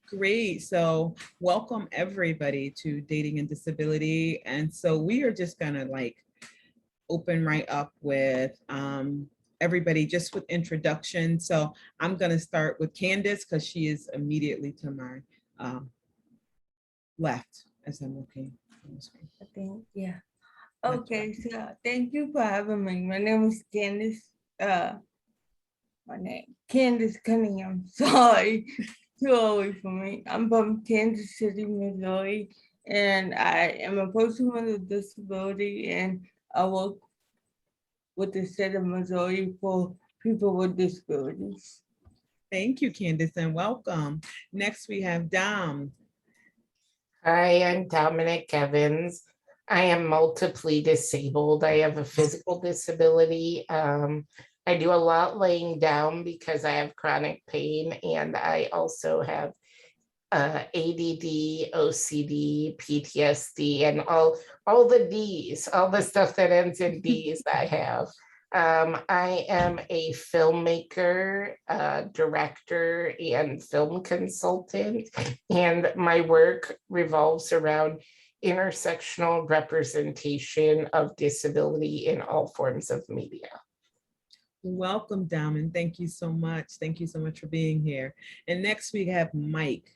Great. So welcome everybody to Dating and Disability. And so we are just gonna like open right up with everybody just with introduction. So I'm gonna start with Candace because she is immediately to my left as I'm looking on the screen. I think, yeah. Okay, so thank you for having me. My name is Candace. Candace Cunningham. Sorry, too early for me. I'm from Kansas City, Missouri, and I am a person with a disability, and I work with the state of Missouri for people with disabilities. Thank you, Candace, and welcome. Next we have Dom. Hi, I'm Dominic Evans. I am multiply disabled. I have a physical disability. I do a lot laying down because I have chronic pain, and I also have ADD, OCD, PTSD, and all the Ds, all the stuff that ends in Ds I have. I am a filmmaker, director, and film consultant, and my work revolves around intersectional representation of disability in all forms of media. Welcome, Dom, and thank you so much. Thank you so much for being here. And next we have Mike.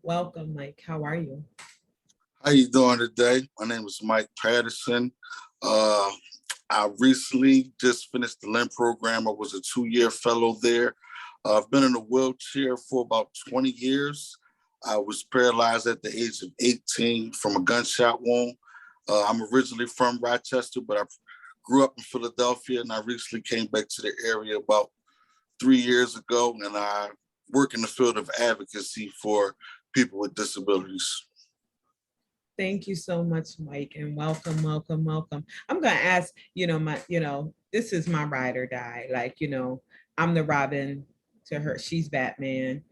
Welcome, Mike. How are you? How you doing today? My name is Mike Patterson. I recently just finished the LIM program. I was a 2-year fellow there. I've been in a wheelchair for about 20 years. I was paralyzed at the age of 18 from a gunshot wound. I'm originally from Rochester, but I grew up in Philadelphia, and I recently came back to the area about 3 years ago, and I work in the field of advocacy for people with disabilities. Thank you so much, Mike, and welcome, welcome, welcome. I'm gonna ask, this is my ride or die. Like, I'm the Robin to her, she's Batman.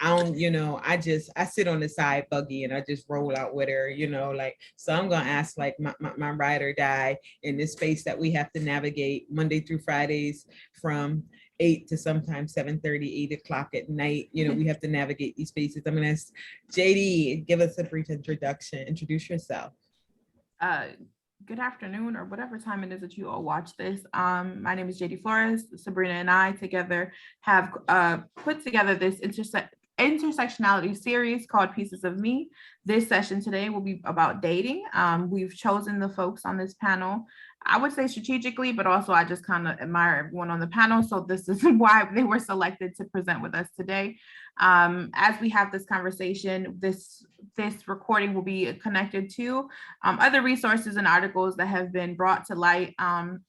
I don't, I sit on the side buggy and I just roll out with her, so I'm gonna ask like my ride or die in this space that we have to navigate Monday through Fridays from 8 to sometimes 7:30, 8 o'clock at night. We have to navigate these spaces. I'm gonna ask JD, give us a brief introduction. Introduce yourself. Good afternoon, or whatever time it is that you all watch this. My name is JD Flores. Sabrina and I together have put together this intersectionality series called Pieces of Me. This session today will be about dating. We've chosen the folks on this panel, I would say strategically, but also I just kind of admire everyone on the panel. So this is why they were selected to present with us today. As we have this conversation, this recording will be connected to other resources and articles that have been brought to light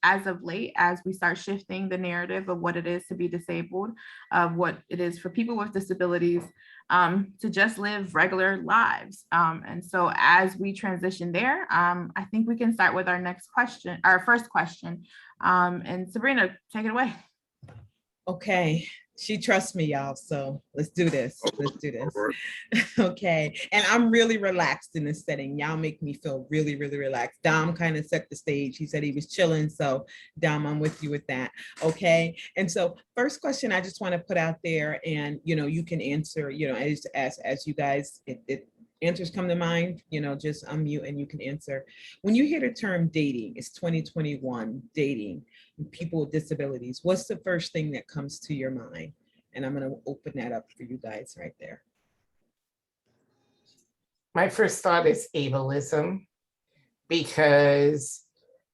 as of late, as we start shifting the narrative of what it is to be disabled, of what it is for people with disabilities to just live regular lives. And so as we transition there, I think we can start with our first question. And Sabrina, take it away. Okay, she trusts me, y'all, so let's do this. Okay, and I'm really relaxed in this setting. Y'all make me feel really, really relaxed. Dom kind of set the stage. He said he was chilling, so Dom, I'm with you with that. Okay, and so first question I just want to put out there, and you can answer, as you guys, answers come to mind, just unmute and you can answer. When you hear the term dating, it's 2021, dating, people with disabilities, what's the first thing that comes to your mind? And I'm going to open that up for you guys right there. My first thought is ableism, because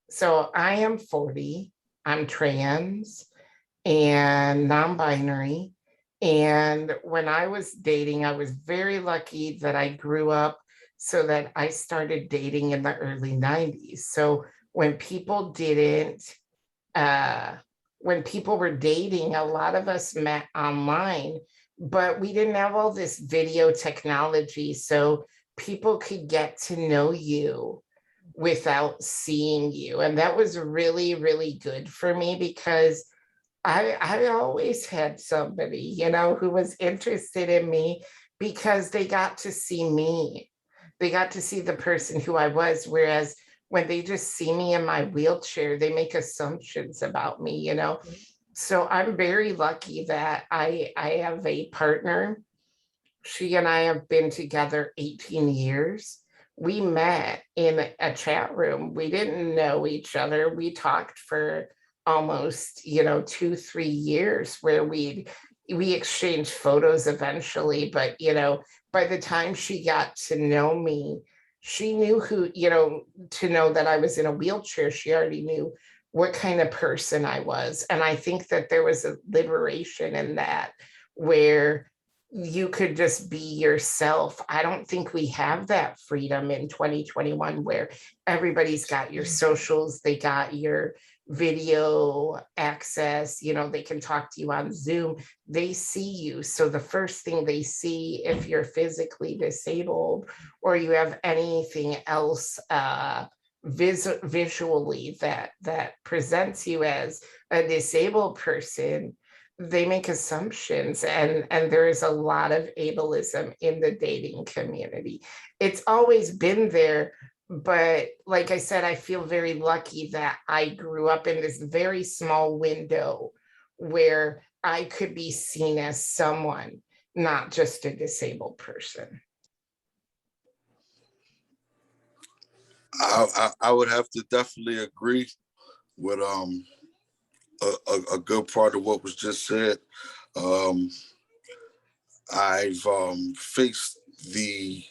so I am 40, I'm trans and non-binary. And when I was dating, I was very lucky that I grew up so that I started dating in the early 90s. So when people when people were dating, a lot of us met online, but we didn't have all this video technology. So people could get to know you without seeing you. And that was really, really good for me, because I always had somebody, who was interested in me because they got to see me. They got to see the person who I was. Whereas when they just see me in my wheelchair, they make assumptions about me, So I'm very lucky that I have a partner She and I have been together 18 years. We met in a chat room. We didn't know each other. We talked for almost, 2-3 years where we exchanged photos eventually, but by the time she got to know me, she knew to know that I was in a wheelchair. She already knew what kind of person I was. And I think that there was a liberation in that where you could just be yourself. I don't think we have that freedom in 2021 where everybody's got your socials, they got your video access, they can talk to you on Zoom, they see you. So the first thing they see, if you're physically disabled or you have anything else visually that presents you as a disabled person, they make assumptions, and there is a lot of ableism in the dating community. It's always been there, but like I said, I feel very lucky that I grew up in this very small window where I could be seen as someone, not just a disabled person. I would have to definitely agree with a good part of what was just said. I've faced the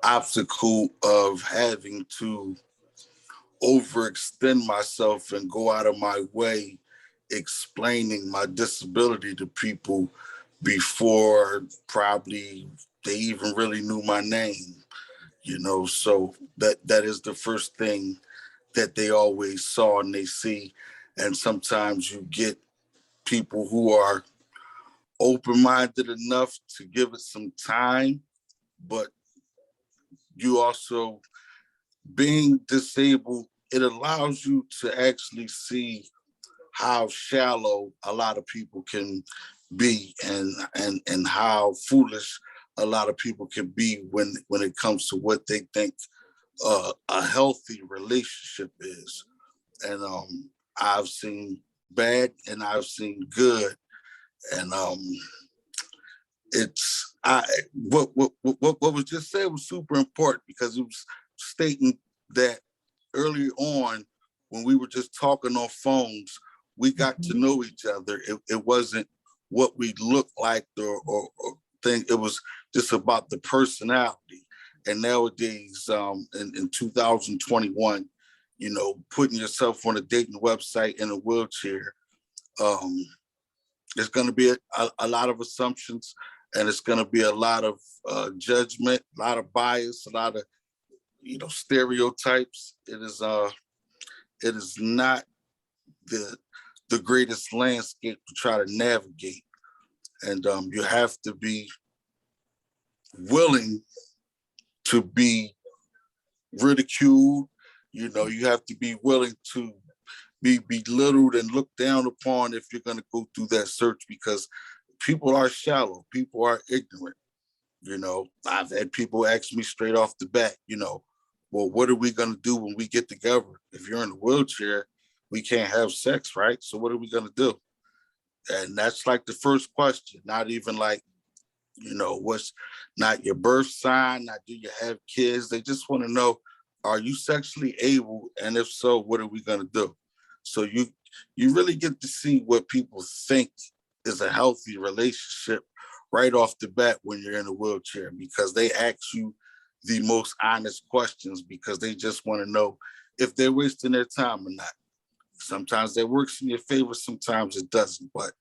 obstacle of having to overextend myself and go out of my way explaining my disability to people before probably they even really knew my name, so that is the first thing that they always saw and they see. And sometimes you get people who are open-minded enough to give it some time, but you also, being disabled, it allows you to actually see how shallow a lot of people can be and how foolish a lot of people can be when it comes to what they think a healthy relationship is. And I've seen bad and I've seen good. And what was just said was super important because it was stating that early on when we were just talking on phones, we got to know each other. It wasn't what we looked like or thing. It was just about the personality. And nowadays, in 2021, putting yourself on a dating website in a wheelchair, there's going to be a lot of assumptions, and it's going to be a lot of judgment, a lot of bias, a lot of stereotypes. It is not the greatest landscape to try to navigate, and you have to be willing to be ridiculed. You have to be willing to be belittled and looked down upon if you're going to go through that search, because people are shallow, people are ignorant. I've had people ask me straight off the bat, well, what are we going to do when we get together? If you're in a wheelchair, we can't have sex, right? So what are we going to do? And that's like the first question, not even like, what's not your birth sign, not do you have kids? They just want to know, are you sexually able? And if so, what are we going to do? So you really get to see what people think is a healthy relationship right off the bat when you're in a wheelchair, because they ask you the most honest questions because they just want to know if they're wasting their time or not. Sometimes that works in your favor, sometimes it doesn't. But,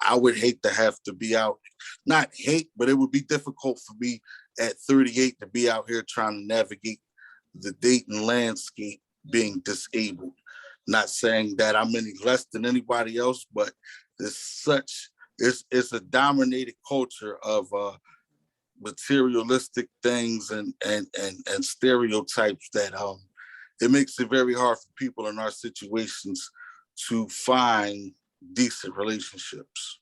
I would hate to have to be out, not hate, but it would be difficult for me at 38 to be out here trying to navigate the dating landscape being disabled. Not saying that I'm any less than anybody else, but it's a dominated culture of materialistic things and stereotypes that it makes it very hard for people in our situations to find decent relationships.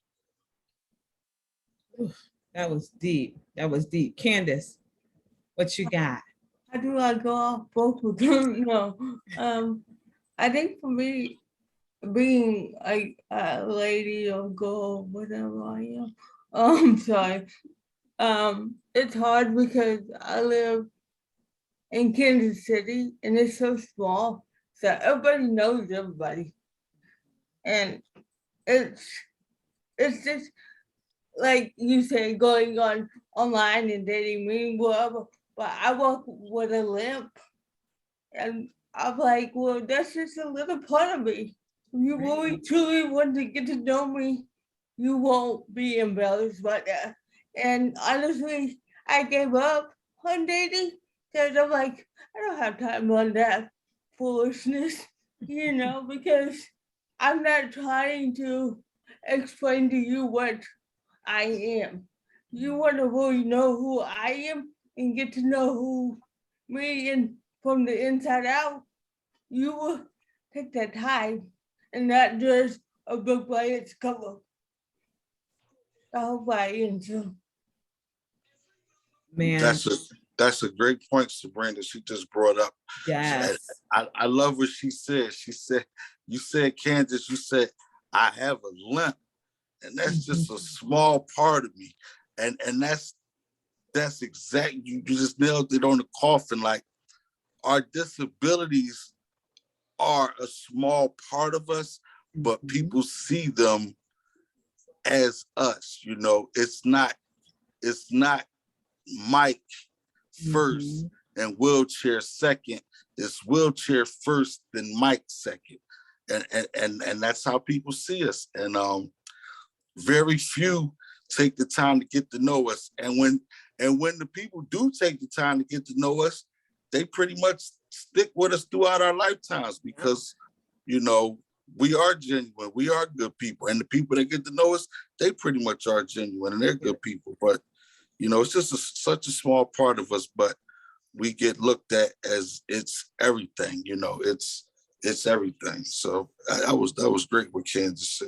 That was deep. Candace, what you got? How do I go off both of them? No. I think for me, being a lady or girl, whatever I am, sorry, It's hard because I live in Kansas City and it's so small, so everybody knows everybody. And it's just like you say, going on online and dating me, whatever. But I walk with a limp, and I'm like, well, that's just a little part of me. If you really truly want to get to know me, you won't be embarrassed by that. And honestly, I gave up on dating because I'm like, I don't have time on that foolishness, because I'm not trying to explain to you what I am. You want to really know who I am and get to know who me and from the inside out, you will take that time and not just a book by its cover. I hope I answer. Man, That's a great point, Sabrina, she just brought up. yes. I love what she said. She said, you said, Candace, you said, I have a limp. And that's just a small part of me. And that's exactly, you just nailed it on the coffin. Like, our disabilities are a small part of us, but people see them as us. It's not Mike first and wheelchair second. It's wheelchair first, then Mike second. And that's how people see us. And very few take the time to get to know us. And when the people do take the time to get to know us, they pretty much stick with us throughout our lifetimes because, we are genuine. We are good people. And the people that get to know us, they pretty much are genuine and they're good people. But, it's just such a small part of us, but we get looked at as it's everything, it's everything. So that was great what Candace said.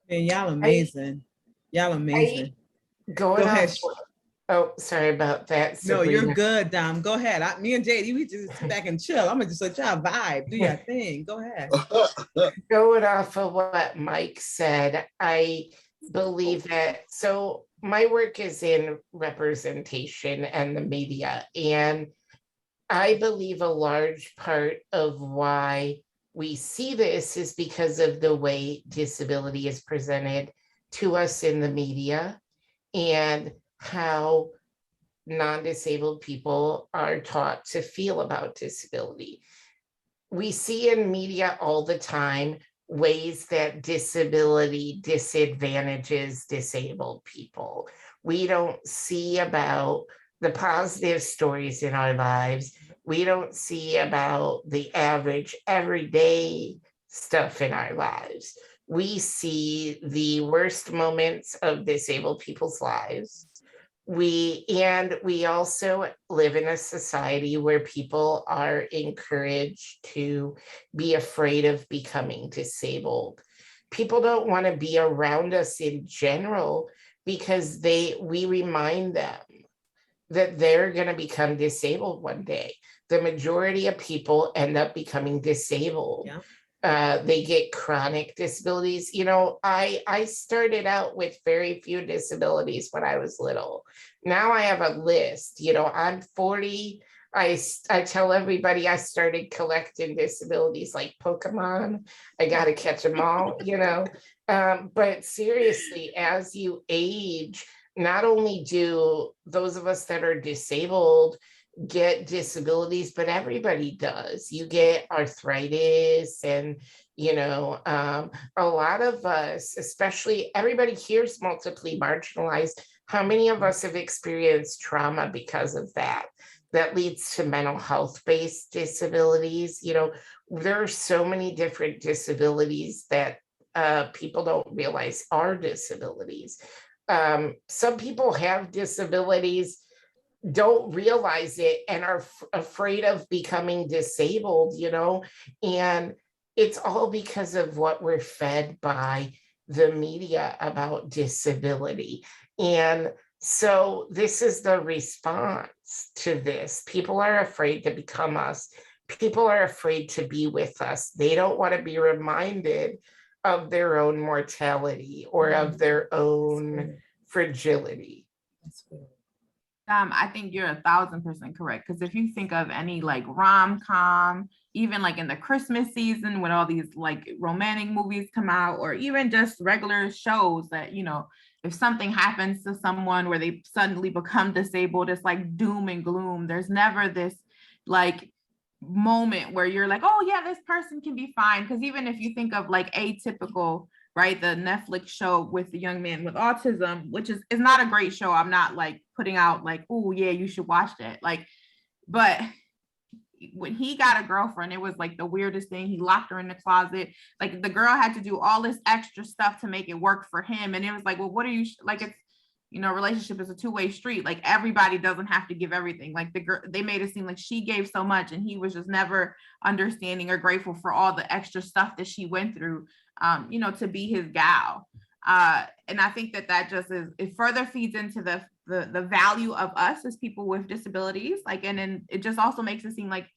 Man, y'all amazing. Y'all amazing. Go ahead. Oh, sorry about that, Sabrina. No, you're good, Dom. Go ahead. Me and JD, we just sit back and chill. I'm gonna just let y'all vibe, do your thing. Go ahead. Going off of what Mike said, I believe that, so my work is in representation and the media, and I believe a large part of why we see this is because of the way disability is presented to us in the media and how non-disabled people are taught to feel about disability. We see in media all the time ways that disability disadvantages disabled people. We don't see about the positive stories in our lives. We don't see about the average everyday stuff in our lives. We see the worst moments of disabled people's lives. We also live in a society where people are encouraged to be afraid of becoming disabled. People don't want to be around us in general because we remind them that they're going to become disabled one day. The majority of people end up becoming disabled. Yeah. They get chronic disabilities. I started out with very few disabilities when I was little. Now I have a list. I'm 40. I tell everybody I started collecting disabilities like Pokemon. I got to catch them all, But seriously, as you age, not only do those of us that are disabled get disabilities, but everybody does. You get arthritis and, a lot of us, especially everybody here is multiply marginalized. How many of us have experienced trauma because of that? That leads to mental health-based disabilities. There are so many different disabilities that people don't realize are disabilities. Some people have disabilities, don't realize it, and are afraid of becoming disabled, and it's all because of what we're fed by the media about disability. And so this is the response to this. People are afraid to become us. People are afraid to be with us. They don't want to be reminded of their own mortality or of their own fragility. That's good. I think you're 1,000% correct. Because if you think of any like rom-com, even like in the Christmas season when all these like romantic movies come out, or even just regular shows that, you know, if something happens to someone where they suddenly become disabled, it's like doom and gloom. There's never this like moment where you're like, oh yeah, this person can be fine. Because even if you think of like Atypical, right, the Netflix show with the young man with autism, which is not a great show. I'm not like putting out like, oh yeah, you should watch it. Like, but when he got a girlfriend, it was like the weirdest thing. He locked her in the closet. Like the girl had to do all this extra stuff to make it work for him. And it was like, well, what are you like? It's, you know, relationship is a two-way street. Like everybody doesn't have to give everything. Like the girl, they made it seem like she gave so much and he was just never understanding or grateful for all the extra stuff that she went through, you know, to be his gal. And I think that just is, it further feeds into the value of us as people with disabilities. Like, and then it just also makes it seem like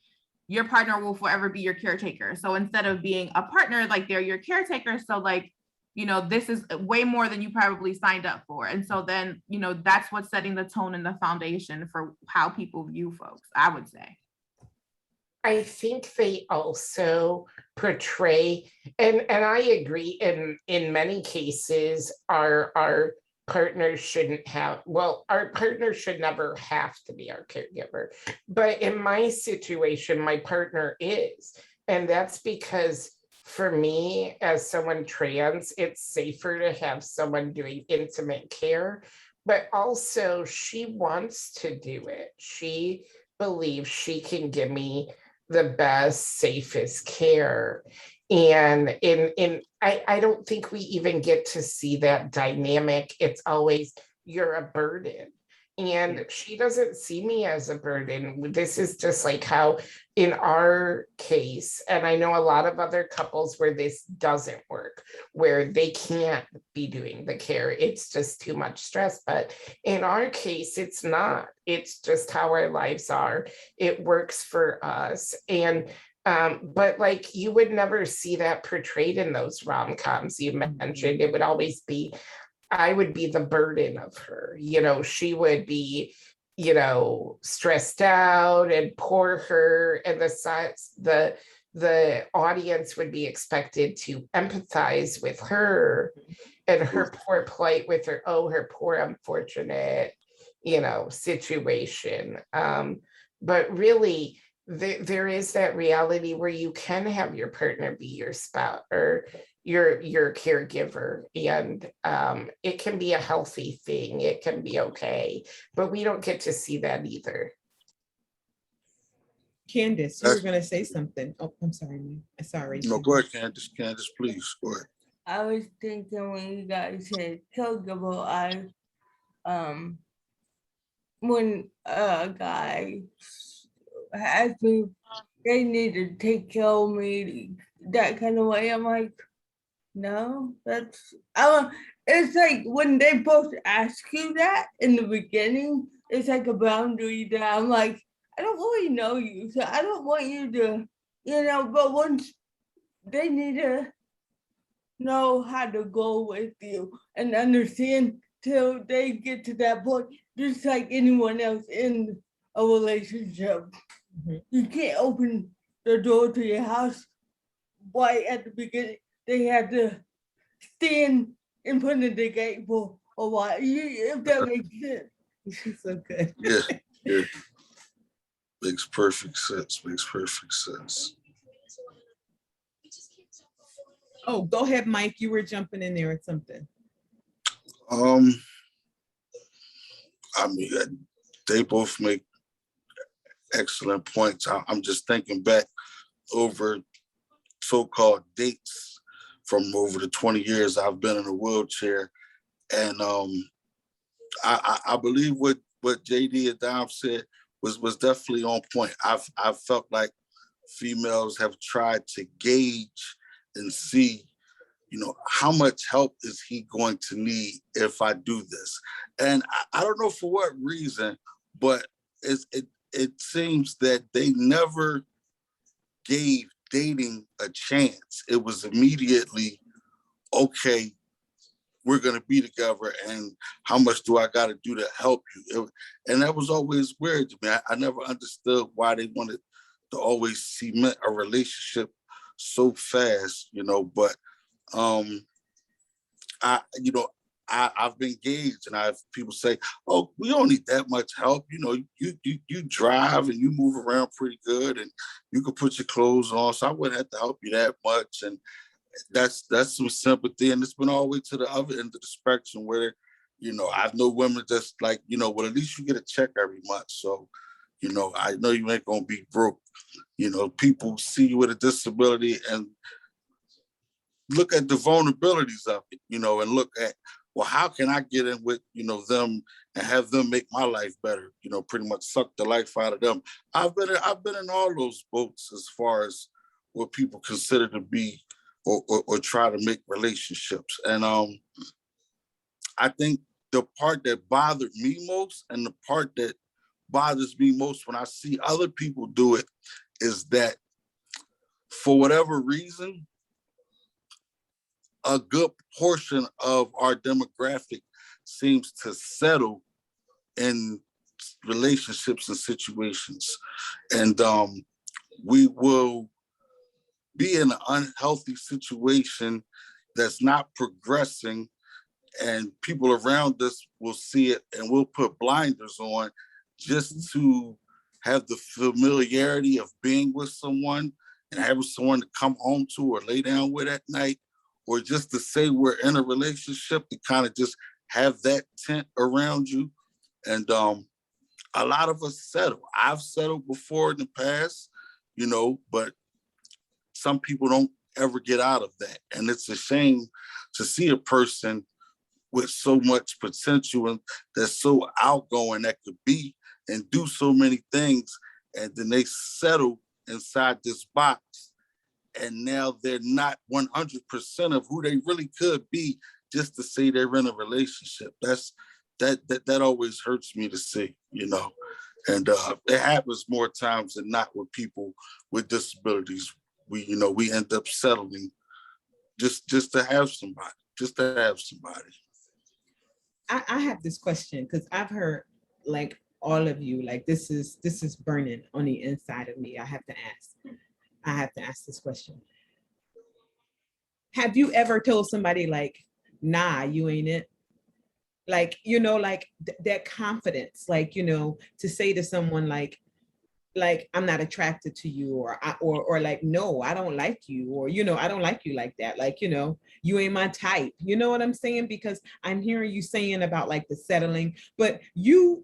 your partner will forever be your caretaker. So instead of being a partner, like they're your caretaker. So like, you know, this is way more than you probably signed up for. And so then, you know, that's what's setting the tone and the foundation for how people view folks, I would say. I think they also portray, and I agree, in many cases, our partners shouldn't have, well, our partner should never have to be our caregiver. But in my situation, my partner is. And that's because for me, as someone trans, it's safer to have someone doing intimate care, but also she wants to do it. She believes she can give me the best, safest care. And I don't think we even get to see that dynamic. It's always, you're a burden. And she doesn't see me as a burden. This is just like how in our case, and I know a lot of other couples where this doesn't work, where they can't be doing the care. It's just too much stress. But in our case, it's not. It's just how our lives are. It works for us. And but like you would never see that portrayed in those rom-coms you mentioned. It would always be, I would be the burden of her. You know, she would be, you know, stressed out, and poor her, and the audience would be expected to empathize with her and her poor plight with her, oh, her poor unfortunate, you know, situation. But really, there is that reality where you can have your partner be your spouse or your caregiver, and it can be a healthy thing. It can be okay, but we don't get to see that either. Candace, you were going to say something. Oh, I'm sorry. Sorry. No, go ahead, Candace. Candace, please go ahead. I was thinking when you guys said caregiver, when a guy has me, they need to take care of me that kind of way. I'm like, no, that's, it's like when they both ask you that in the beginning, it's like a boundary that I'm like, I don't really know you, so I don't want you to, you know, but once they need to know how to go with you and understand till they get to that point, just like anyone else in a relationship. Mm-hmm. You can't open the door to your house right at the beginning. They have to stand in front of the gate for a while, if that makes sense. She's so good. Yeah, yeah. Makes perfect sense. Makes perfect sense. Oh, go ahead, Mike. You were jumping in there with something. I mean, they both make excellent points. I'm just thinking back over so-called dates from over the 20 years I've been in a wheelchair. And I believe what JD and Dom said was definitely on point. I've felt like females have tried to gauge and see, you know, how much help is he going to need if I do this? And I don't know for what reason, but it seems that they never gave dating a chance. It was immediately, okay, we're going to be together, and how much do I got to do to help you? And that was always weird to me. I never understood why they wanted to always cement a relationship so fast, but I've been engaged, and I've people say, "Oh, we don't need that much help. You drive and you move around pretty good, and you can put your clothes on, so I wouldn't have to help you that much." And that's some sympathy, and it's been all the way to the other end of the spectrum where, I've known women just like, well, at least you get a check every month, so, I know you ain't gonna be broke. People see you with a disability and look at the vulnerabilities of it, and look at, well, how can I get in with, them and have them make my life better, pretty much suck the life out of them. I've been in all those boats as far as what people consider to be or try to make relationships. And I think the part that bothered me most, and the part that bothers me most when I see other people do it, is that for whatever reason, a good portion of our demographic seems to settle in relationships and situations. And we will be in an unhealthy situation that's not progressing, and people around us will see it and we'll put blinders on just to have the familiarity of being with someone and having someone to come home to or lay down with at night, or just to say we're in a relationship, to kind of just have that tent around you. And a lot of us settle. I've settled before in the past, but some people don't ever get out of that. And it's a shame to see a person with so much potential and that's so outgoing that could be and do so many things, and then they settle inside this box, and now they're not 100% of who they really could be just to say they're in a relationship. That always hurts me to see, and it happens more times than not with people with disabilities. We end up settling just to have somebody, I have this question because I've heard like all of you, like this is burning on the inside of me. I have to ask this question. Have you ever told somebody like, nah, you ain't it? Like, that confidence, like, to say to someone like I'm not attracted to you, or like, no, I don't like you, or I don't like you like that, like, you ain't my type, you know what I'm saying? Because I'm hearing you saying about like the settling, but you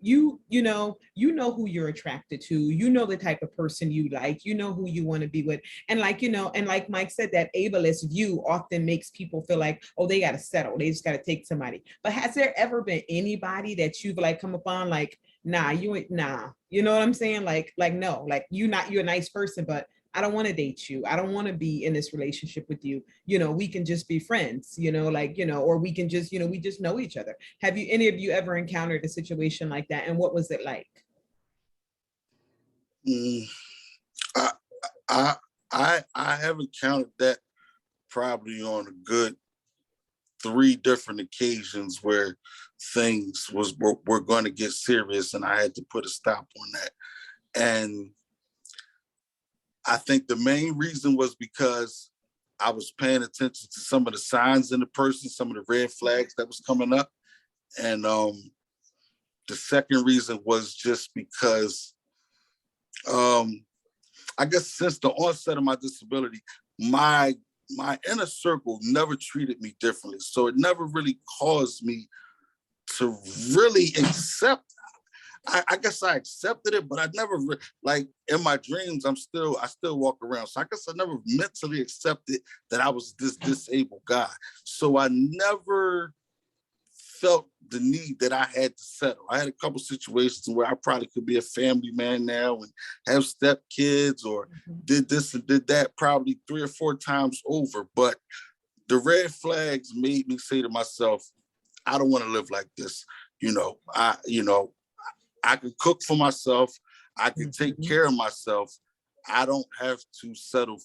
know who you're attracted to, the type of person you like, who you want to be with. And like, and like Mike said, that ableist view often makes people feel like, oh, they got to settle, they just got to take somebody. But has there ever been anybody that you've like come upon like, nah, you ain't, nah, you know what I'm saying? Like, no, like you're a nice person, but I don't want to date you. I don't want to be in this relationship with you. We can just be friends, or we can just, we just know each other. Have any of you ever encountered a situation like that? And what was it like? I have encountered that probably on a good 3 different occasions where things were going to get serious, and I had to put a stop on that. And I think the main reason was because I was paying attention to some of the signs in the person, some of the red flags that was coming up. And the second reason was just because I guess since the onset of my disability, my inner circle never treated me differently. So it never really caused me to really accept. I guess I accepted it, but I never like in my dreams, I still walk around. So I guess I never mentally accepted that I was this disabled guy. So I never felt the need that I had to settle. I had a couple situations where I probably could be a family man now and have stepkids, or did this and did that probably 3 or 4 times over. But the red flags made me say to myself, I don't want to live like this. I can cook for myself. I can take care of myself. I don't have to settle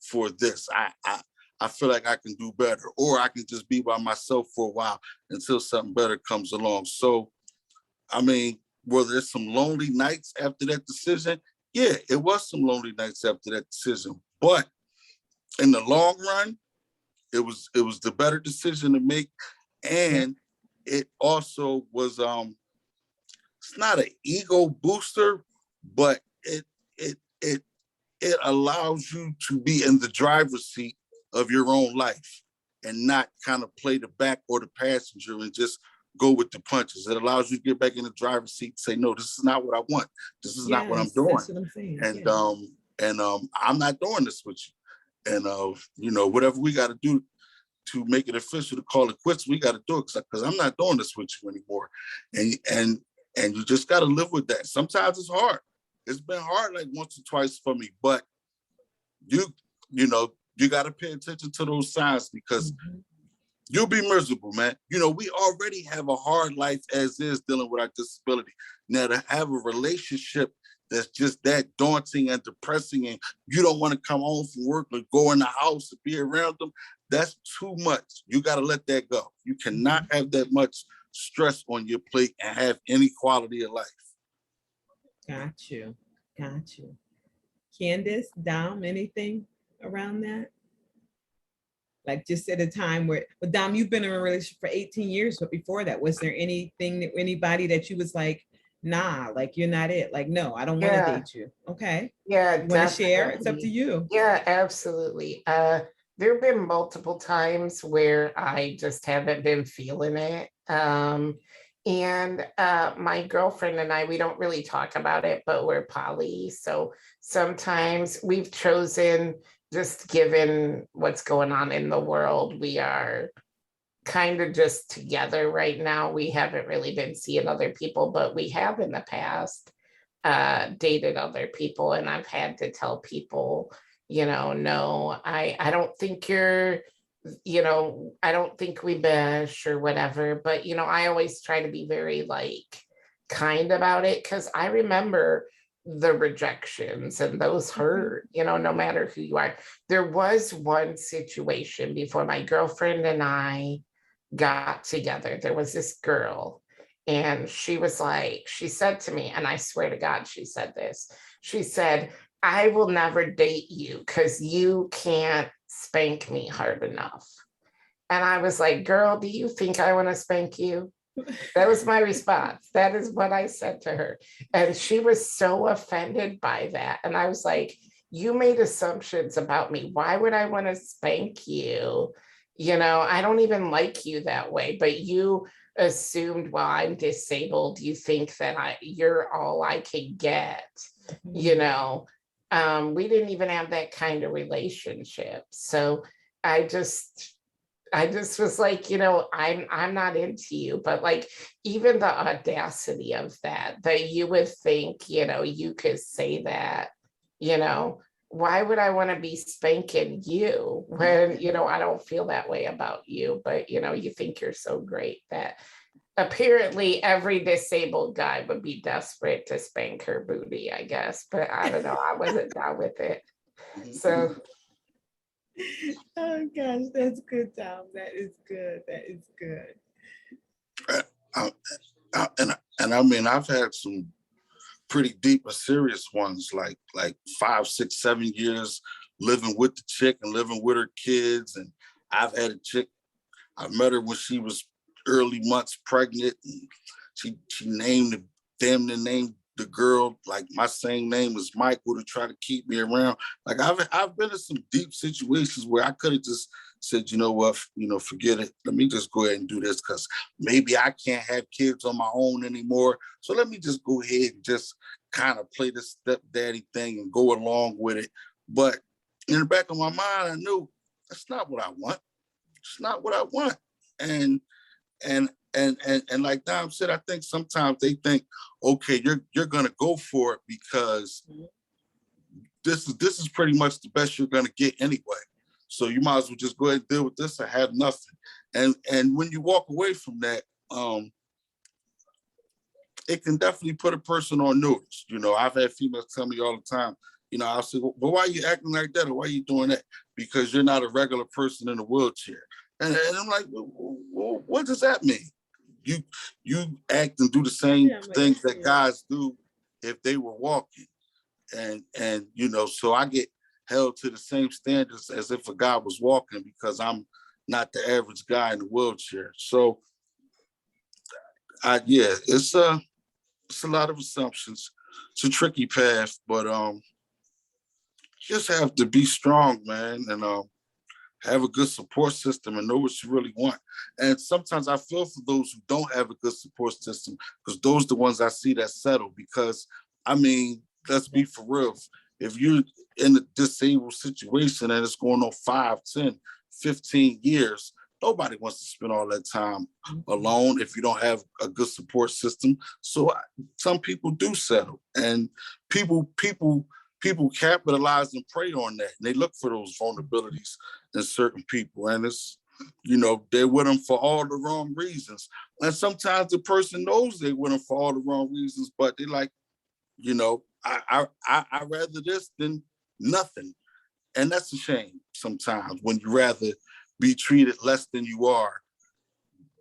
for this. I I feel like I can do better, or I can just be by myself for a while until something better comes along. So, I mean, were there some lonely nights after that decision? Yeah, it was some lonely nights after that decision. But in the long run, it was the better decision to make. And it also was it's not an ego booster, but it allows you to be in the driver's seat of your own life and not kind of play the back or the passenger and just go with the punches. It allows you to get back in the driver's seat and say, no, this is not what I want. This is not what I'm doing. That's what I'm saying. And I'm not doing this with you. And you know, whatever we got to do to make it official to call it quits, we got to do it, because I'm not doing this with you anymore. And you just got to live with that. Sometimes it's hard. It's been hard like once or twice for me, but you know, you got to pay attention to those signs, because you'll be miserable, man. You know, we already have a hard life as is dealing with our disability. Now, to have a relationship that's just that daunting and depressing, and you don't want to come home from work or go in the house and be around them, that's too much. You got to let that go. You cannot have that much stress on your plate and have any quality of life. Got you. Candace, Dom, anything around that? Like just at a time where, but Dom, you've been in a relationship for 18 years, but before that, was there anything that anybody that you was like, nah, like you're not it? Like, no, I don't want to date you. Okay. Yeah, you want to share? It's up to you. Yeah, absolutely. There have been multiple times where I just haven't been feeling it. And my girlfriend and I, we don't really talk about it, but we're poly. So sometimes we've chosen, just given what's going on in the world, we are kind of just together right now. We haven't really been seeing other people, but we have in the past dated other people. And I've had to tell people, you know, no, I don't think you're, you know, I don't think we mesh or whatever. But, you know, I always try to be very like kind about it, because I remember the rejections and those hurt, you know, no matter who you are. There was one situation before my girlfriend and I got together. There was this girl, and she was like, she said to me, and I swear to God, she said this. She said, I will never date you because you can't spank me hard enough. And I was like, girl, do you think I want to spank you? That was my response. That is what I said to her. And she was so offended by that. And I was like, you made assumptions about me. Why would I want to spank you? You know, I don't even like you that way, but you assumed, well, I'm disabled. You think that you're all I can get, you know. We didn't even have that kind of relationship. So I just was like, you know, I'm not into you. But like, even the audacity of that you would think, you know, you could say that, you know, why would I want to be spanking you when, you know, I don't feel that way about you, but, you know, you think you're so great that apparently every disabled guy would be desperate to spank her booty, I guess. But I don't know, I wasn't down with it. So. Oh gosh, that's good, Tom. That is good. And I mean, I've had some pretty deep and serious ones, like 5, 6, 7 years living with the chick and living with her kids. And I've had a chick, I met her when she was early months pregnant, and she named the girl like my same name as Michael to try to keep me around. Like I've been in some deep situations where I could have just said, you know what, you know, forget it. Let me just go ahead and do this, because maybe I can't have kids on my own anymore. So let me just go ahead and just kind of play this stepdaddy thing and go along with it. But in the back of my mind, I knew that's not what I want. It's not what I want. And like Dom said, I think sometimes they think, okay, you're gonna go for it because this is pretty much the best you're gonna get anyway. So you might as well just go ahead and deal with this or have nothing. And when you walk away from that, it can definitely put a person on notice. You know, I've had females tell me all the time, I'll say, well, why are you acting like that? Or why are you doing that? Because you're not a regular person in a wheelchair. And I'm like, well, what does that mean? You act and do the same things that guys do if they were walking. And so I get held to the same standards as if a guy was walking because I'm not the average guy in a wheelchair. So it's a lot of assumptions. It's a tricky path, but just have to be strong, man, and have a good support system and know what you really want. And sometimes I feel for those who don't have a good support system, because those are the ones I see that settle. Because, I mean, let's be for real. If you're in a disabled situation and it's going on 5, 10, 15 years, nobody wants to spend all that time alone if you don't have a good support system. So some people do settle, and people capitalize and prey on that. And they look for those vulnerabilities in certain people. And it's, they're with them for all the wrong reasons. And sometimes the person knows they're with them for all the wrong reasons, but they're like, I rather this than nothing. And that's a shame sometimes, when you rather be treated less than you are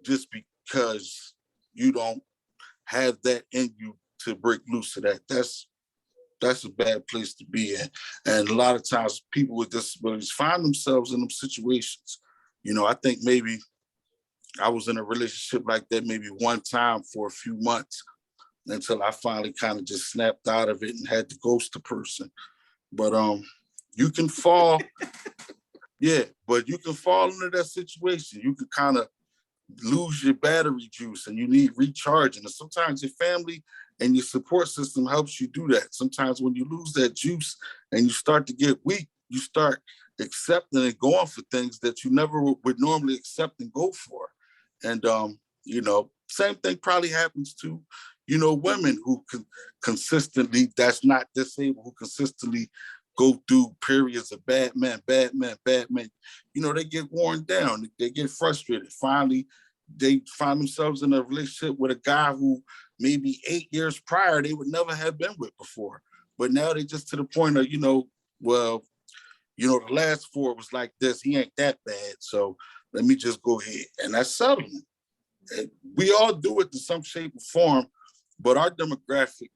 just because you don't have that in you to break loose of that. That's a bad place to be in. And a lot of times people with disabilities find themselves in them situations. I think maybe I was in a relationship like that maybe one time for a few months until I finally kind of just snapped out of it and had to ghost the person. But you can fall, but you can fall into that situation. You can kind of lose your battery juice and you need recharging. And sometimes your family and your support system helps you do that. Sometimes when you lose that juice and you start to get weak, you start accepting and going for things that you never would normally accept and go for. And, same thing probably happens to, women who consistently, that's not disabled, who consistently go through periods of bad men. They get worn down, they get frustrated. Finally, they find themselves in a relationship with a guy who maybe 8 years prior they would never have been with before. But now they just to the point of, the last 4 was like this, he ain't that bad, so let me just go ahead. And that's settlement. We all do it in some shape or form, but our demographic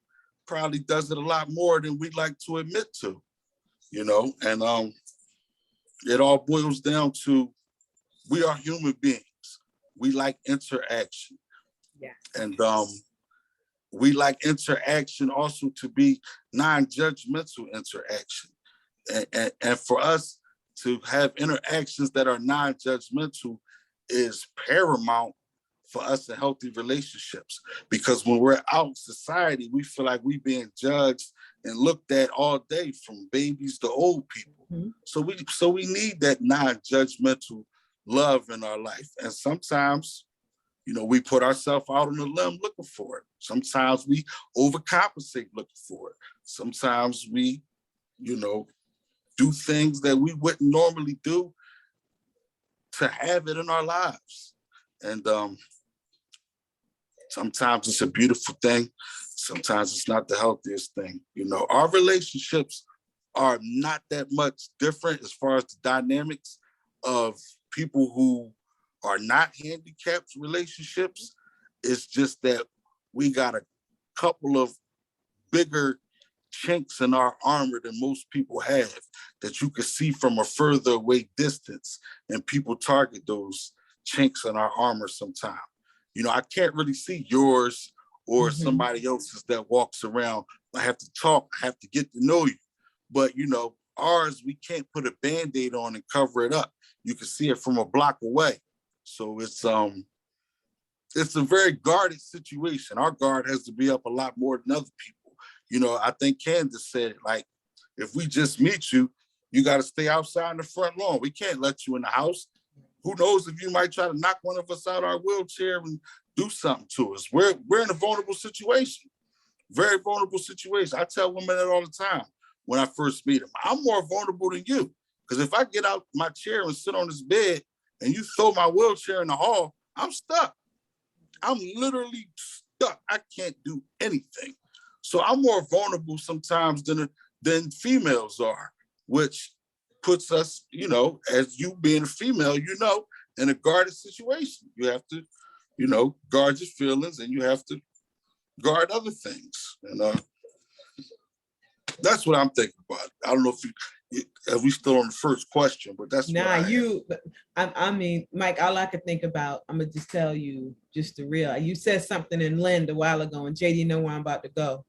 probably does it a lot more than we'd like to admit to, and it all boils down to, we are human beings. We like interaction. Yeah. And we like interaction also to be non-judgmental interaction. And for us to have interactions that are non-judgmental is paramount for us in healthy relationships. Because when we're out in society, we feel like we're being judged and looked at all day, from babies to old people. Mm-hmm. So we need that non-judgmental love in our life. And sometimes, we put ourselves out on a limb looking for it. Sometimes we overcompensate looking for it. Sometimes we, do things that we wouldn't normally do to have it in our lives. And sometimes it's a beautiful thing. Sometimes it's not the healthiest thing. Our relationships are not that much different as far as the dynamics of people who are not handicapped relationships. It's just that we got a couple of bigger chinks in our armor than most people have, that you can see from a further away distance, and people target those chinks in our armor sometimes. I can't really see yours or somebody else's that walks around. I have to talk, I have to get to know you. But, ours, we can't put a Band-Aid on and cover it up. You can see it from a block away. So it's a very guarded situation. Our guard has to be up a lot more than other people. I think Candace said, like, if we just meet you, you got to stay outside in the front lawn. We can't let you in the house. Who knows if you might try to knock one of us out our wheelchair and do something to us. We're in a vulnerable situation, very vulnerable situation. I tell women that all the time when I first meet them. I'm more vulnerable than you, because if I get out my chair and sit on this bed and you throw my wheelchair in the hall, I'm stuck. I'm literally stuck. I can't do anything. So I'm more vulnerable sometimes than than females are, which puts us, you know, as you being a female, you know, in a guarded situation. You have to, you know, guard your feelings, and you have to guard other things. And that's what I'm thinking about. I don't know if we still on the first question, but that's I mean, Mike, all I could think about, I'm gonna just tell you just the real. You said something in Lend a while ago, and JD know where I'm about to go.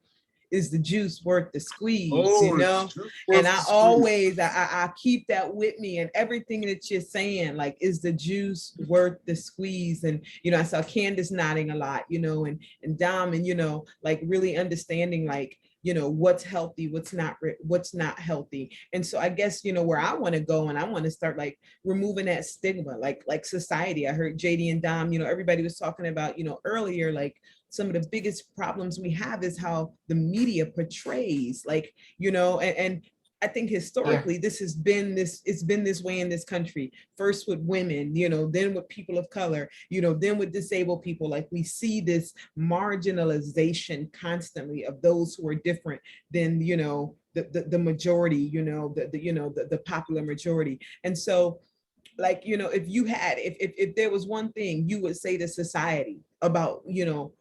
Is the juice worth the squeeze? You know, and I always I keep that with me, and everything that you're saying, like, is the juice worth the squeeze? And you know, I saw Candace nodding a lot, you know, and Dom, and you know, like really understanding, like, you know, what's healthy, what's not healthy. And so I guess, you know, where I want to go, and I want to start like removing that stigma, like society. I heard JD and Dom, you know, everybody was talking about, you know, earlier, like some of the biggest problems we have is how the media portrays, like, you know, and I think historically it's been this way in this country, first with women, you know, then with people of color, you know, then with disabled people. Like we see this marginalization constantly of those who are different than, you know, the majority, you know, the popular majority. And so, like, you know, if there was one thing you would say to society about, you know,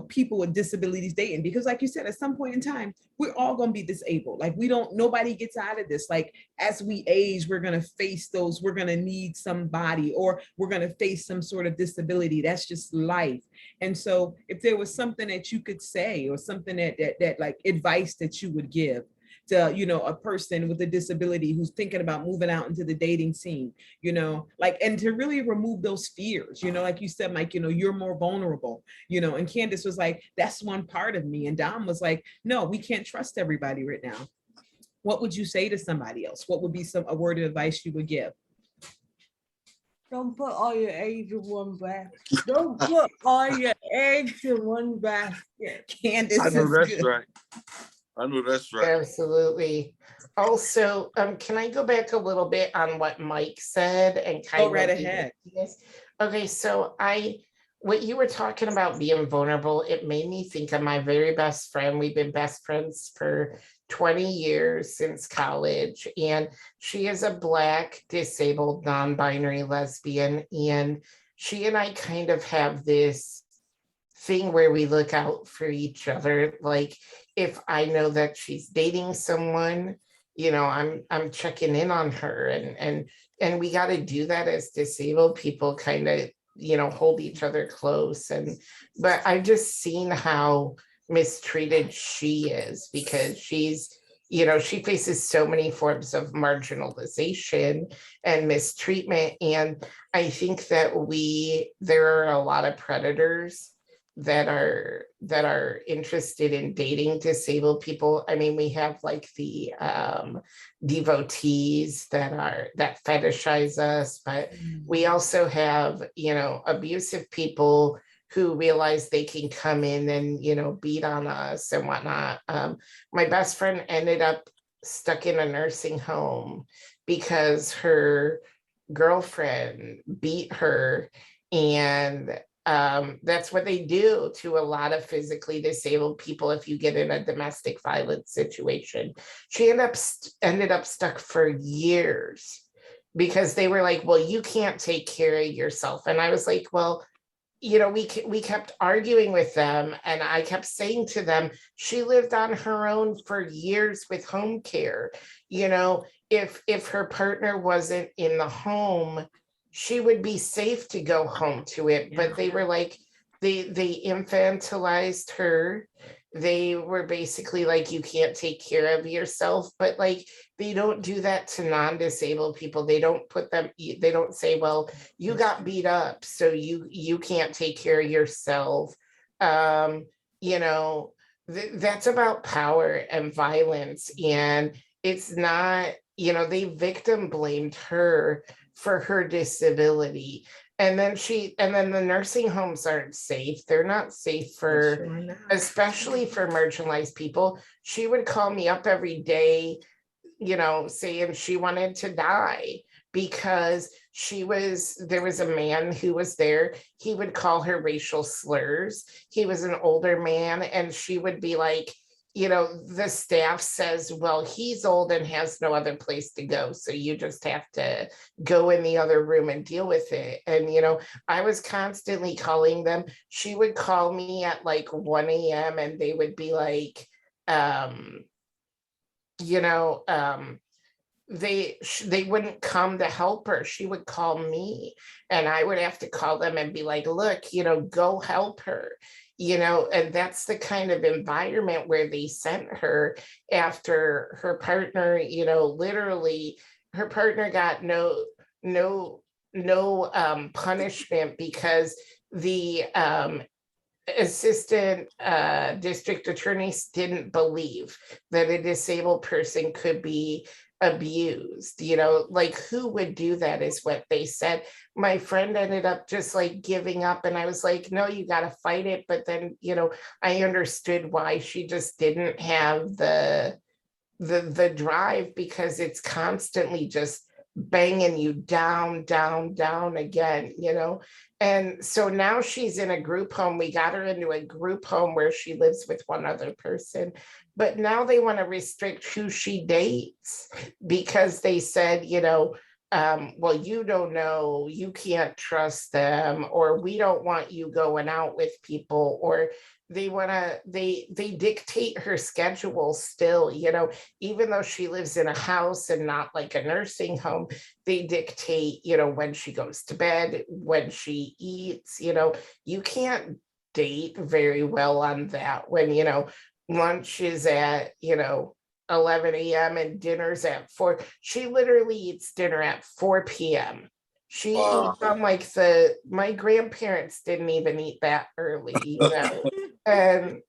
people with disabilities dating, because like you said, at some point in time, we're all going to be disabled. Like nobody gets out of this. Like as we age, we're going to face those, we're going to need somebody, or we're going to face some sort of disability. That's just life. And so if there was something that you could say, or something that like advice that you would give to, you know, a person with a disability who's thinking about moving out into the dating scene, you know, like, and to really remove those fears, you know, like you said, Mike, you know, you're more vulnerable, you know, and Candace was like, that's one part of me. And Dom was like, no, we can't trust everybody right now. What would you say to somebody else? What would be a word of advice you would give? Don't put all your eggs in one basket. Don't put all your eggs in one basket. Candace, I know that's good. Right. I know that's right. Absolutely. Also, can I go back a little bit on what Mike said and kind of go right ahead? Okay, so what you were talking about being vulnerable, it made me think of my very best friend. We've been best friends for 20 years since college, and she is a Black, disabled, non-binary lesbian, and she and I kind of have this thing where we look out for each other. Like if I know that she's dating someone, you know, I'm checking in on her, and we got to do that as disabled people, kind of, you know, hold each other close. But I've just seen how mistreated she is, because she's, you know, she faces so many forms of marginalization and mistreatment. And I think that there are a lot of predators that are interested in dating disabled people. I mean, we have like the devotees that fetishize us, but we also have, you know, abusive people who realize they can come in and, you know, beat on us and whatnot. My best friend ended up stuck in a nursing home because her girlfriend beat her, and that's what they do to a lot of physically disabled people if you get in a domestic violence situation. She ended up stuck for years because they were like, well, you can't take care of yourself. And I was like, well, you know, we kept arguing with them, and I kept saying to them, she lived on her own for years with home care. You know, if her partner wasn't in the home, she would be safe to go home to it. But they were like, they infantilized her. They were basically like, you can't take care of yourself. But like, they don't do that to non-disabled people. They don't say, well, you got beat up, so you can't take care of yourself. You know, that's about power and violence. And it's not, you know, they victim blamed her for her disability. And then the nursing homes aren't safe. They're not safe especially for marginalized people. She would call me up every day, you know, saying she wanted to die because there was a man who was there. He would call her racial slurs. He was an older man, and she would be like, the staff says, well, he's old and has no other place to go. So you just have to go in the other room and deal with it. And, I was constantly calling them. She would call me at like 1 a.m. and they would be like, they wouldn't come to help her. She would call me and I would have to call them and be like, look, go help her, and that's the kind of environment where they sent her after her partner, literally her partner got no punishment because the assistant district attorneys didn't believe that a disabled person could be abused. Like who would do that is what they said. My friend ended up just like giving up and I was like, no, you got to fight it. But then I understood why she just didn't have the drive, because it's constantly just banging you down again, and so now she's in a group home. We got her into a group home where she lives with one other person, but now they want to restrict who she dates because they said, well, you don't know, you can't trust them, or we don't want you going out with people, or they dictate her schedule still, even though she lives in a house and not like a nursing home. They dictate, when she goes to bed, when she eats. You can't date very well on that when, lunch is at, 11 a.m. and dinner's at 4. She literally eats dinner at 4 p.m. She eats on like my grandparents didn't even eat that early, and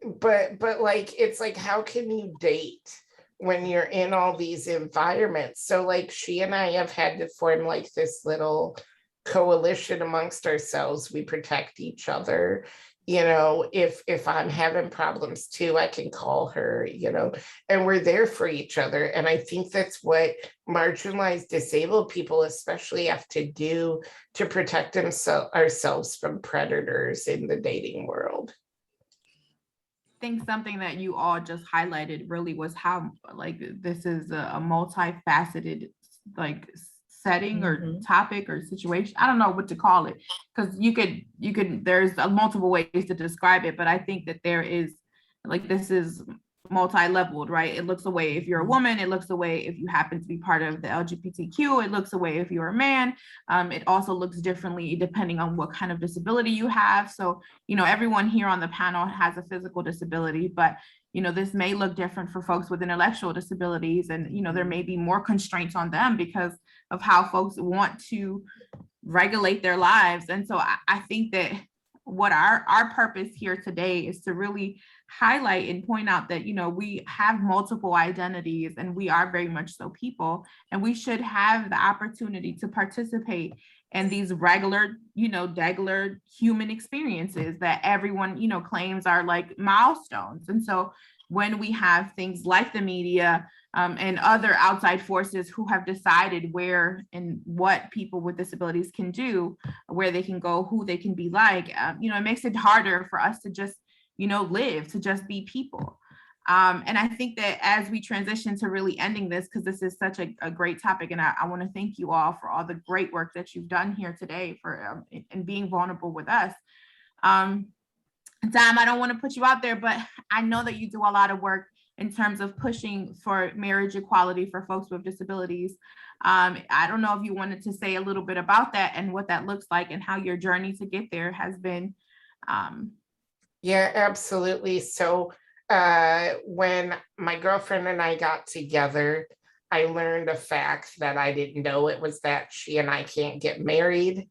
but like it's like, how can you date when you're in all these environments? So like she and I have had to form like this little coalition amongst ourselves. We protect each other. If I'm having problems too, I can call her, and we're there for each other. And I think that's what marginalized disabled people especially have to do to protect ourselves from predators in the dating world. I think something that you all just highlighted really was how like this is a multifaceted like setting or topic or situation. I don't know what to call it, because you could there's multiple ways to describe it, but I think that there is like, this is multi-leveled, right? It looks away if you're a woman, it looks away if you happen to be part of the LGBTQ, it looks away if you're a man. It also looks differently depending on what kind of disability you have. So, everyone here on the panel has a physical disability, but this may look different for folks with intellectual disabilities, and there may be more constraints on them because of how folks want to regulate their lives. And so I think that what our purpose here today is to really highlight and point out that, we have multiple identities and we are very much so people, and we should have the opportunity to participate in these regular human experiences that everyone, claims are like milestones. And so when we have things like the media and other outside forces who have decided where and what people with disabilities can do, where they can go, who they can be like, it makes it harder for us to just, live, to just be people. And I think that as we transition to really ending this, because this is such a great topic, and I want to thank you all for all the great work that you've done here today for and being vulnerable with us. Dom, I don't want to put you out there, but I know that you do a lot of work in terms of pushing for marriage equality for folks with disabilities. I don't know if you wanted to say a little bit about that and what that looks like and how your journey to get there has been. Yeah, absolutely. So when my girlfriend and I got together, I learned a fact that I didn't know. It was that she and I can't get married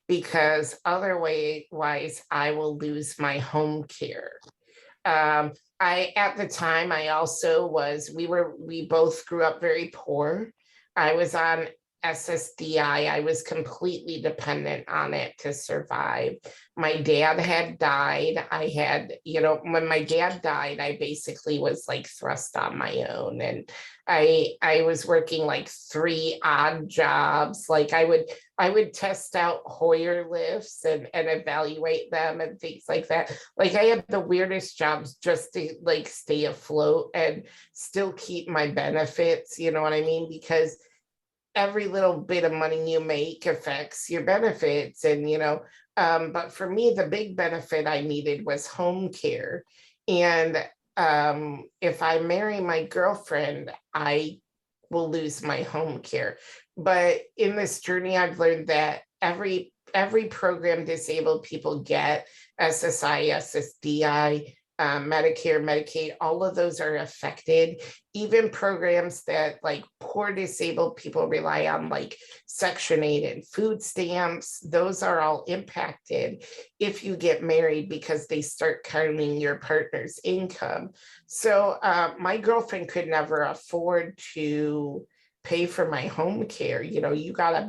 because otherwise I will lose my home care. At the time, I also we both grew up very poor. I was on SSDI. I was completely dependent on it to survive. My dad had died. I had, when my dad died, I basically was like thrust on my own. And I was working like 3 odd jobs. Like I would test out Hoyer lifts and evaluate them and things like that. Like I had the weirdest jobs just to like stay afloat and still keep my benefits, you know what I mean? Because every little bit of money you make affects your benefits. And, but for me, the big benefit I needed was home care. And if I marry my girlfriend, I will lose my home care. But in this journey, I've learned that every program disabled people get, SSI, SSDI, Medicare, Medicaid, all of those are affected. Even programs that like poor disabled people rely on, like Section 8 and food stamps, those are all impacted if you get married because they start counting your partner's income. So my girlfriend could never afford to pay for my home care. You gotta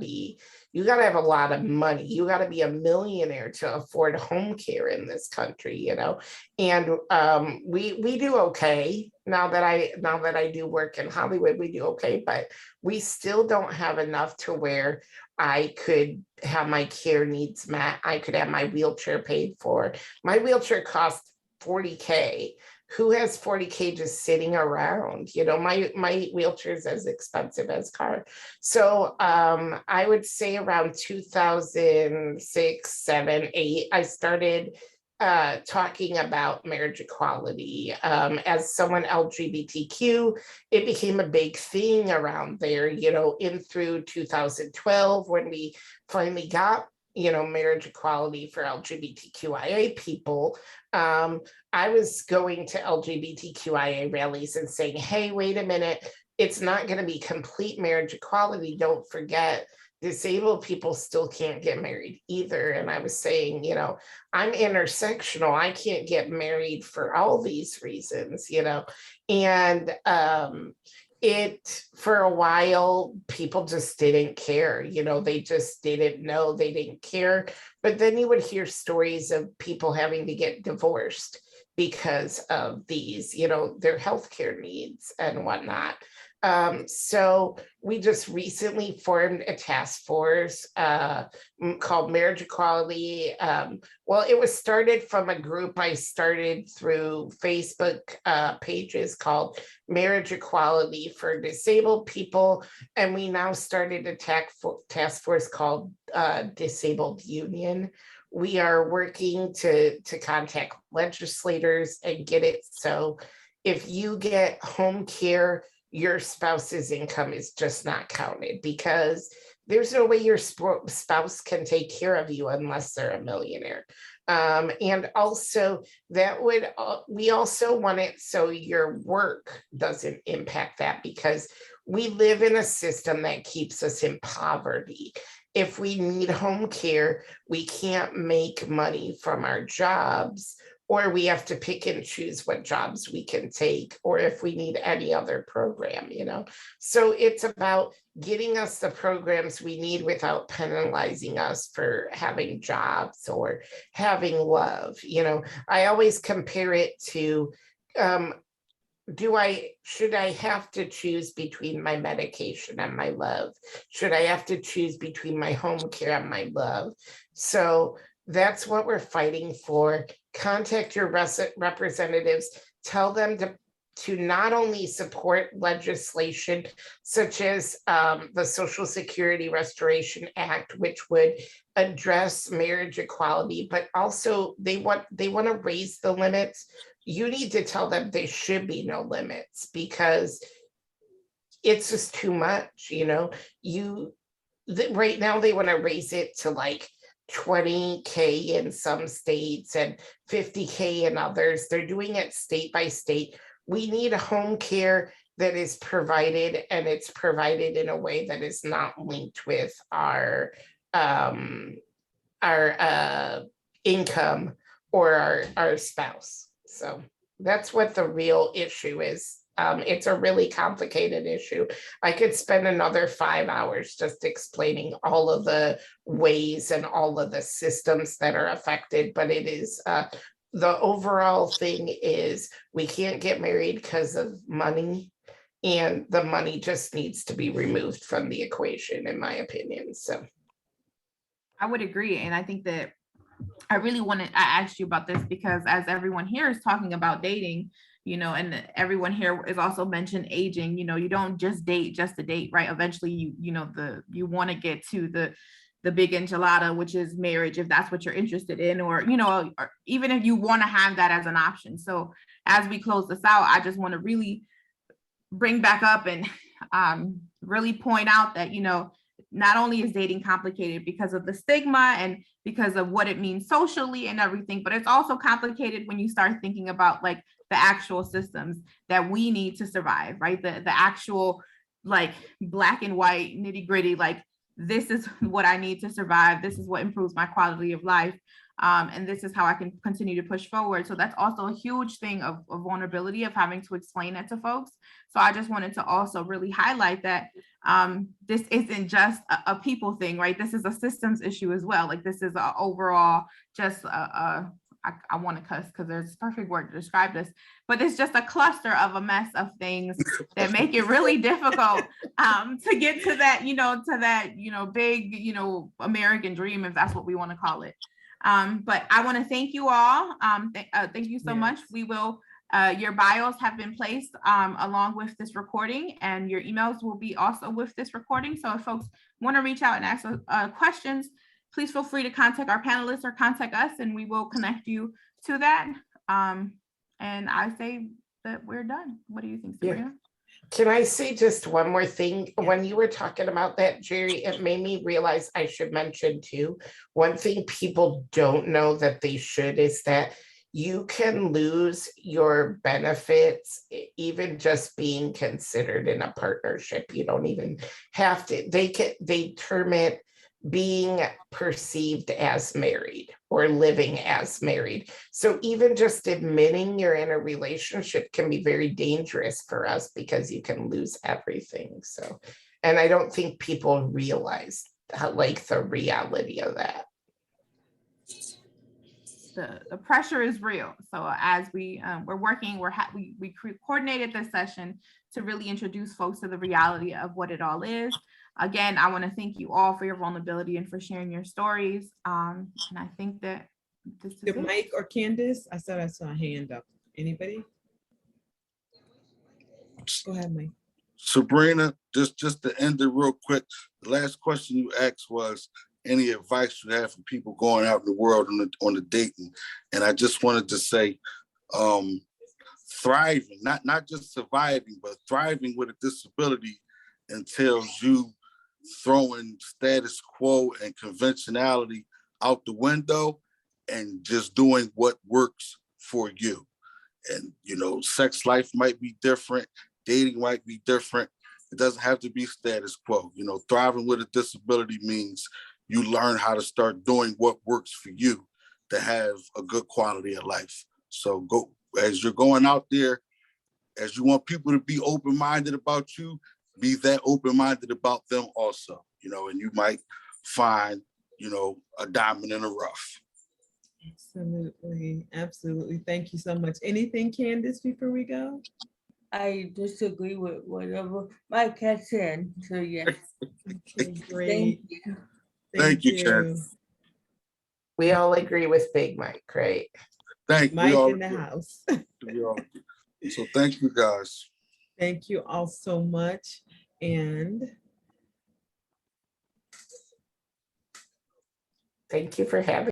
have a lot of money. You gotta be a millionaire to afford home care in this country, and we do okay now that I do work in Hollywood. We do okay, but we still don't have enough to where I could have my care needs met. I could have my wheelchair paid for. My wheelchair costs $40K. Who has $40K just sitting around? My wheelchair is as expensive as car. So I would say around 2006, 7, 8, I started talking about marriage equality. As someone LGBTQ, it became a big thing around there, in through 2012 when we finally got marriage equality for LGBTQIA people. I was going to LGBTQIA rallies and saying, hey, wait a minute, it's not going to be complete marriage equality. Don't forget, disabled people still can't get married either. And I was saying, I'm intersectional. I can't get married for all these reasons, and it for a while people just didn't care, they just didn't know, they didn't care. But then you would hear stories of people having to get divorced because of these, their healthcare needs and whatnot. So we just recently formed a task force called Marriage Equality. Well, it was started from a group I started through Facebook pages called Marriage Equality for Disabled People. And we now started a task force called Disabled Union. We are working to contact legislators and get it so if you get home care, your spouse's income is just not counted, because there's no way your spouse can take care of you unless they're a millionaire. And also we also want it so your work doesn't impact that, because we live in a system that keeps us in poverty. If we need home care, we can't make money from our jobs, or we have to pick and choose what jobs we can take, or if we need any other program, So it's about getting us the programs we need without penalizing us for having jobs or having love. I always compare it to, should I have to choose between my medication and my love? Should I have to choose between my home care and my love? So that's what we're fighting for. Contact your representatives, tell them to not only support legislation such as the Social Security Restoration Act, which would address marriage equality, but also they want to raise the limits. You need to tell them there should be no limits, because it's just too much, right now they want to raise it to like $20K in some states and $50K in others. They're doing it state by state. We need a home care that is provided, and it's provided in a way that is not linked with our income or our spouse. So that's what the real issue is It's a really complicated issue. I could spend another 5 hours just explaining all of the ways and all of the systems that are affected, but it is the overall thing is we can't get married because of money, and the money just needs to be removed from the equation, in my opinion. So I would agree. And I think that I asked you about this because as everyone here is talking about dating, you know, and everyone here is also mentioned aging, you know, you don't just date just to date, right? Eventually you want to get to the big enchilada, which is marriage, if that's what you're interested in, or, you know, or even if you want to have that as an option. So as we close this out, I just want to really bring back up and really point out that, you know, not only is dating complicated because of the stigma and because of what it means socially and everything, but it's also complicated when you start thinking about like the actual systems that we need to survive, right? The actual like black and white nitty gritty, like this is what I need to survive. This is what improves my quality of life. And this is how I can continue to push forward. So that's also a huge thing of vulnerability, of having to explain that to folks. So I just wanted to also really highlight that this isn't just a people thing, right? This is a systems issue as well. Like this is an overall just I want to cuss because there's a perfect word to describe this, but it's just a cluster of a mess of things that make it really difficult to get to that, big, American dream, if that's what we want to call it. But I want to thank you all. Thank you so much. We will, your bios have been placed along with this recording, and your emails will be also with this recording. So if folks want to reach out and ask questions, please feel free to contact our panelists or contact us, and we will connect you to that. And I say that we're done. What do you think, Sabrina? Yeah. Can I say just one more thing? When you were talking about that, Jerry, it made me realize I should mention too, one thing people don't know that they should is that you can lose your benefits even just being considered in a partnership. You don't even have to, they term it being perceived as married or living as married. So even just admitting you're in a relationship can be very dangerous for us because you can lose everything. So, and I don't think people realize how, like, the reality of that. The pressure is real. So as we're working, we coordinated this session to really introduce folks to the reality of what it all is. Again, I want to thank you all for your vulnerability and for sharing your stories. And I think that this is Mike or Candace, I saw a hand up. Anybody? Go ahead, Mike. Sabrina, just to end it real quick, the last question you asked was any advice you have for people going out in the world on the dating. And I just wanted to say, thriving, not just surviving, but thriving with a disability entails you throwing status quo and conventionality out the window and just doing what works for you. And, sex life might be different, dating might be different. It doesn't have to be status quo. Thriving with a disability means you learn how to start doing what works for you to have a good quality of life. So go, as you're going out there, as you want people to be open-minded about you, be that open-minded about them also, and you might find, a diamond in the rough. Absolutely. Absolutely. Thank you so much. Anything, Candace, before we go? I disagree with whatever Mike has said. So yes. Okay, great. Thank you. Thank you, Candace. We all agree with Big Mike, right? Thank Mike you. in the house. So thank you, guys. Thank you all so much. And thank you for having